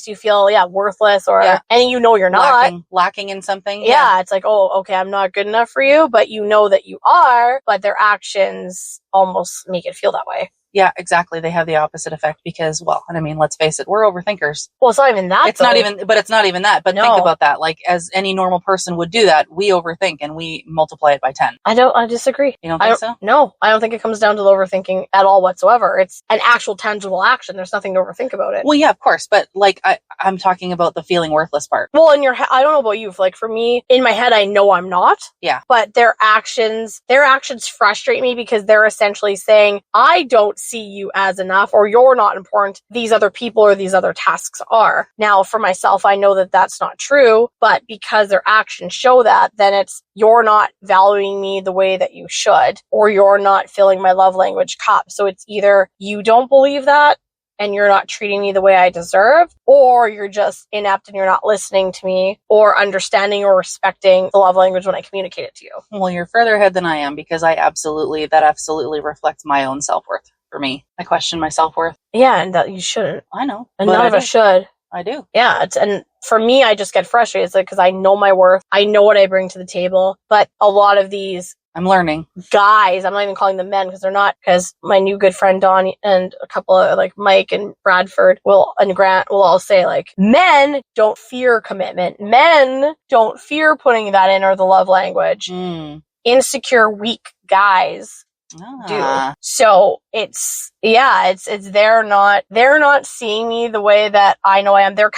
you feel, worthless, or, and you know you're not. Lacking in something. Yeah, it's like, oh, okay, I'm not good enough for you, but you know that you are, but their actions almost make it feel that way. Yeah, exactly. They have the opposite effect because, well, and I mean, let's face it, we're overthinkers. Well, it's not even that. It's not even that. But think about that. Like, as any normal person would do that, we overthink and we multiply it by 10. I disagree. You don't think so? No, I don't think it comes down to the overthinking at all whatsoever. It's an actual tangible action. There's nothing to overthink about it. Well, yeah, of course. But like, I'm talking about the feeling worthless part. Well, in your head, I don't know about you. Like for me, in my head, I know I'm not. Yeah. But their actions frustrate me because they're essentially saying, I don't see you as enough, or you're not important. These other people or these other tasks are. Now, for myself, I know that that's not true, but because their actions show that, then it's, you're not valuing me the way that you should, or you're not filling my love language cup. So it's either you don't believe that, and you're not treating me the way I deserve, or you're just inept and you're not listening to me or understanding or respecting the love language when I communicate it to you. Well, you're further ahead than I am because that absolutely reflects my own self-worth for me. I question my self-worth. Yeah, and that you shouldn't. I know. And none of us should. I do. Yeah, and for me, I just get frustrated because I know my worth. I know what I bring to the table, but a lot of these I'm learning. Guys, I'm not even calling them men because they're not, because my new good friend Don and a couple of like Mike and Bradford and Grant will all say like, men don't fear commitment. Men don't fear putting that in or the love language. Insecure, weak guys do. So it's they're not seeing me the way that I know I am. They're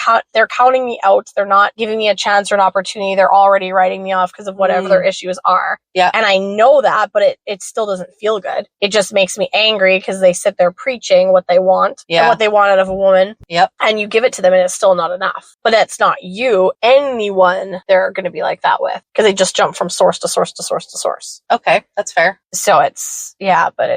counting me out. They're not giving me a chance or an opportunity. They're already writing me off because of whatever their issues are. Yeah. And I know that, but it still doesn't feel good. It just makes me angry because they sit there preaching what they want and what they want out of a woman. Yep. And you give it to them and it's still not enough. But that's not you. Anyone they're going to be like that with, because they just jump from source to source to source to source. Okay. That's fair. So but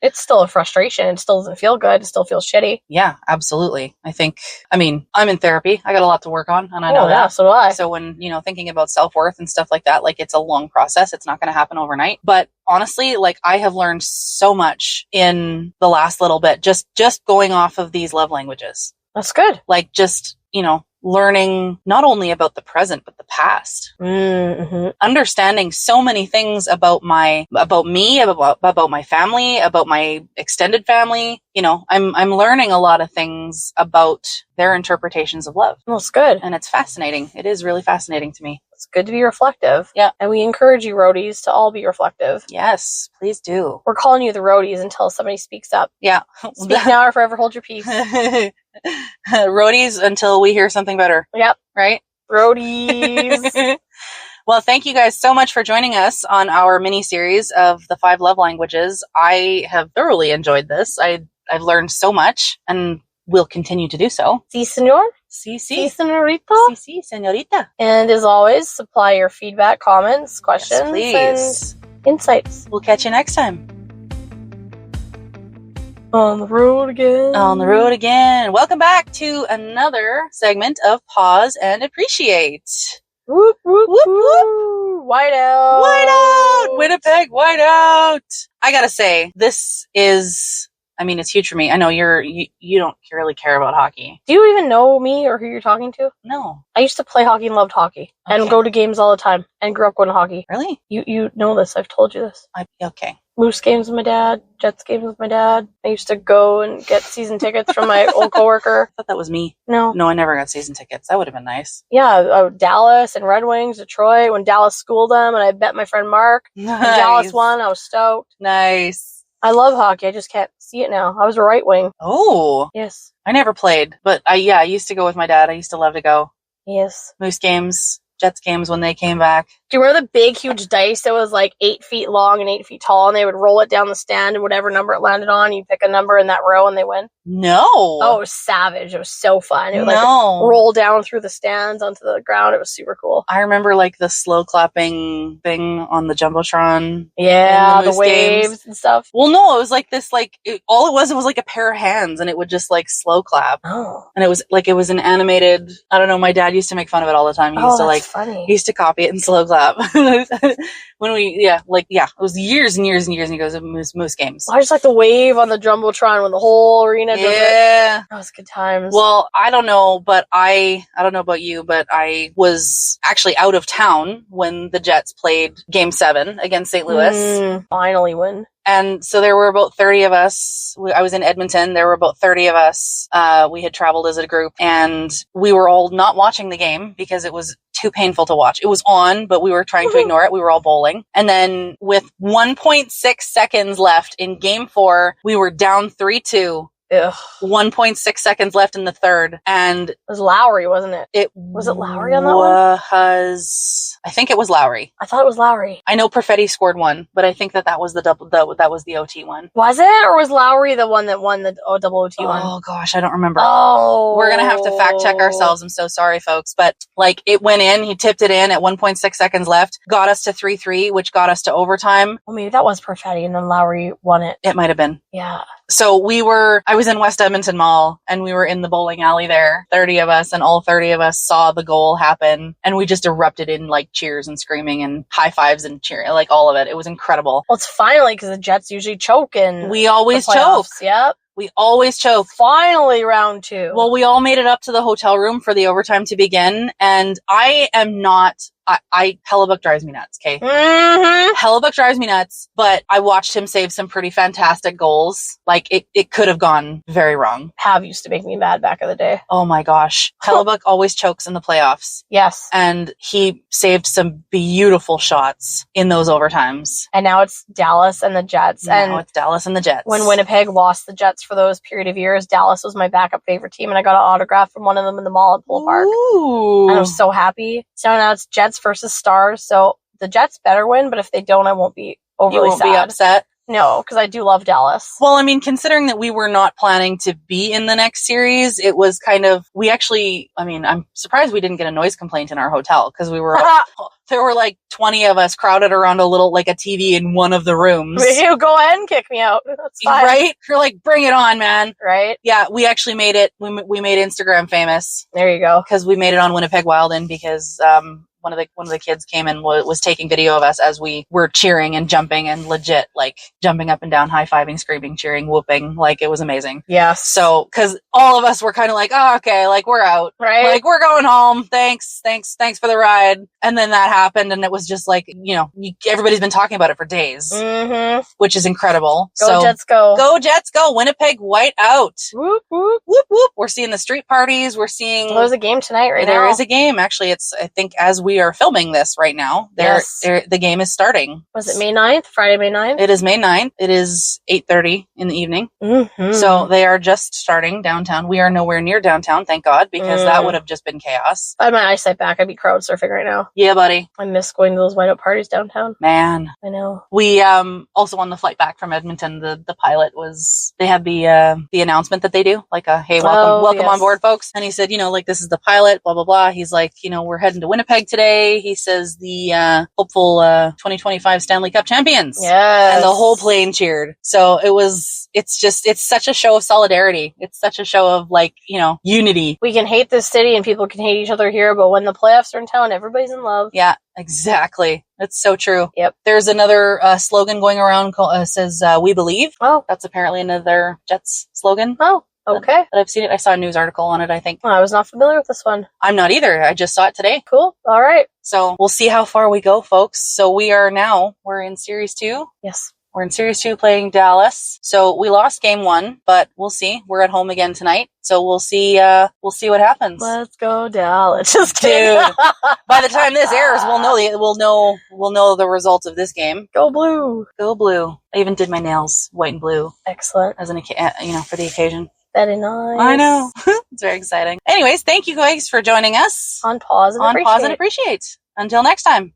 it's still a frustration. It still doesn't feel good. It still feels shitty. Yeah, absolutely. I'm in therapy. I got a lot to work on, and I know that. Yeah, so do I. So when, thinking about self-worth and stuff like that, like, it's a long process. It's not going to happen overnight. But honestly, like, I have learned so much in the last little bit, just going off of these love languages. That's good. Like, just, learning not only about the present, but the past. Mm-hmm. Understanding so many things about me, about my family, about my extended family. I'm learning a lot of things about their interpretations of love. That's good. And it's fascinating. It is really fascinating to me. It's good to be reflective. Yeah. And we encourage you roadies to all be reflective. Yes, please do. We're calling you the roadies until somebody speaks up. Yeah. Speak now or forever hold your peace. Roadies until we hear something better. Yep. Right? Roadies. Well, thank you guys so much for joining us on our mini-series of the 5 love languages. I have thoroughly enjoyed this. I've learned so much and will continue to do so. Si, senor. Si, Si, senorita. Si, senorita. And as always, supply your feedback, comments, questions, yes, and insights. We'll catch you next time. On the road again. On the road again. Welcome back to another segment of Pause and Appreciate. Whoop, whoop, whoop, whoop. White out. White out. Winnipeg, white out. I gotta say, this is, it's huge for me. I know you don't really care about hockey. Do you even know me or who you're talking to? No. I used to play hockey and loved hockey and go to games all the time and grew up going to hockey. Really? You know this. I've told you this. Okay. Moose games with my dad, Jets games with my dad. I used to go and get season tickets from my old coworker. I thought that was me. No, I never got season tickets. That would have been nice. Yeah, Dallas and Red Wings, Detroit, when Dallas schooled them, and I bet my friend Mark. Nice. When Dallas won, I was stoked. Nice. I love hockey. I just can't see it now. I was a right wing. Oh. Yes. I never played, but I used to go with my dad. I used to love to go. Yes. Moose games. Jets games when they came back. Do you remember the big, huge dice that was like 8 feet long and 8 feet tall, and they would roll it down the stand, and whatever number it landed on, you pick a number in that row, and they win? No. Oh, it was savage. It was so fun. It would roll down through the stands onto the ground. It was super cool. I remember like the slow clapping thing on the Jumbotron. Yeah, the waves games. And stuff. Well, no, it was like this, like, all it was like a pair of hands, and it would just like slow clap. Oh. And it was an animated, I don't know, my dad used to make fun of it all the time. He used to like, funny. He used to copy it and slow clap. When it was years and years and years ago of Moose games. I just like the wave on the Jumbotron when the whole arena does it. Yeah. That was good times. Well, I don't know about you, but I was actually out of town when the Jets played Game 7 against St. Louis. Finally win. And so there were about 30 of us. I was in Edmonton. There were about 30 of us. We had traveled as a group, and we were all not watching the game because it was too painful to watch. It was on, but we were trying to ignore it. We were all bowling. And then with 1.6 seconds left in Game 4, we were down 3-2. Ugh. 1.6 seconds left in the third, and it was Lowry, wasn't it? Was it Lowry on that one? I think it was Lowry. I thought it was Lowry. I know Perfetti scored one, but I think that was that was the OT one. Was it, or was Lowry the one that won the double OT one? Oh gosh, I don't remember. Oh, we're gonna have to fact check ourselves. I'm so sorry, folks, but like it went in. He tipped it in at 1.6 seconds left, got us to 3-3, which got us to overtime. Well, maybe that was Perfetti, and then Lowry won it. It might have been. Yeah. So I was in West Edmonton Mall, and we were in the bowling alley there, 30 of us, and all 30 of us saw the goal happen, and we just erupted in like cheers and screaming and high fives and cheering, like all of it. It was incredible. Well, it's finally, because the Jets usually choke in We always choke. Yep. We always choke. Finally, round 2. Well, we all made it up to the hotel room for the overtime to begin, and I am not... Hellebuck drives me nuts, okay? Mm-hmm. Hellebuck drives me nuts, but I watched him save some pretty fantastic goals. Like, it could have gone very wrong. Hav used to make me mad back in the day. Oh my gosh. Hellebuck always chokes in the playoffs. Yes. And he saved some beautiful shots in those overtimes. And now it's Dallas and the Jets. It's Dallas and the Jets. When Winnipeg lost the Jets for those period of years, Dallas was my backup favorite team, and I got an autograph from one of them in the mall at Pole Park. Ooh. And I was so happy. So now it's Jets versus Stars, so the Jets better win, but if they don't, I won't be overly sad. You won't be upset? No, because I do love Dallas. Well, I mean, considering that we were not planning to be in the next series, it was kind of, I'm surprised we didn't get a noise complaint in our hotel, because there were like 20 of us crowded around a TV in one of the rooms. You go ahead and kick me out. That's fine. Right? You're like, bring it on, man. Right? Yeah, we actually made it. We made Instagram famous. There you go. Because we made it on Winnipeg Wildin, because one of the kids came and was taking video of us as we were cheering and jumping and legit like jumping up and down, high-fiving, screaming, cheering, whooping. Like, it was amazing. Yes. So, because all of us were kind of like, oh, okay, like, we're out. Right. Like, we're going home. Thanks for the ride. And then that happened, and it was just like, everybody's been talking about it for days. Mm-hmm. Which is incredible. Go Jets, go. Go Jets, go. Winnipeg, white out. Whoop, whoop. Whoop, whoop. We're seeing the street parties. We're seeing... There's a game tonight now. There is a game. Actually, it's, I think, as we are filming this right now, the game is starting. Was it May 9th? Friday, May 9th? It is May 9th. It is 8:30 in the evening. Mm-hmm. So they are just starting downtown. We are nowhere near downtown, thank God, because that would have just been chaos. I had my eyesight back. I'd be crowd surfing right now. Yeah, buddy. I miss going to those whiteout parties downtown. Man. I know. We, also on the flight back from Edmonton, the pilot they had the announcement that they do, like hey, welcome yes. on board, folks. And he said, this is the pilot, blah, blah, blah. He's like, we're heading to Winnipeg today. He says the hopeful 2025 Stanley Cup champions. Yes. And the whole plane cheered. So it's such a show of solidarity. It's such a show of unity. We can hate this city and people can hate each other here, but when the playoffs are in town, everybody's in love. Yeah, exactly. That's so true. Yep. There's another slogan going around says, we believe. Oh. That's apparently another Jets slogan. Oh. Okay. But I've seen it. I saw a news article on it, I think. I was not familiar with this one. I'm not either. I just saw it today. Cool. All right. So we'll see how far we go, folks. So we're in Series 2. Yes. We're in Series 2 playing Dallas. So we lost Game 1, but we'll see. We're at home again tonight. So we'll see what happens. Let's go Dallas. Just kidding. Dude, by the time this airs, we'll know the results of this game. Go blue. Go blue. I even did my nails white and blue. Excellent. As for the occasion. Very nice. I know. It's very exciting. Anyways, thank you guys for joining us On Pause and Appreciate. Until next time.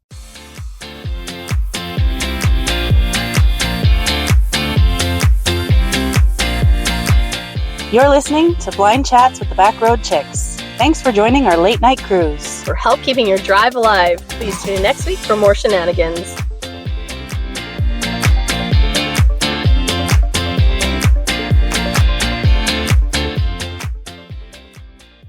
You're listening to Blind Chats with the Backroad Chicks. Thanks for joining our late night cruise. For help keeping your drive alive, please tune in next week for more shenanigans.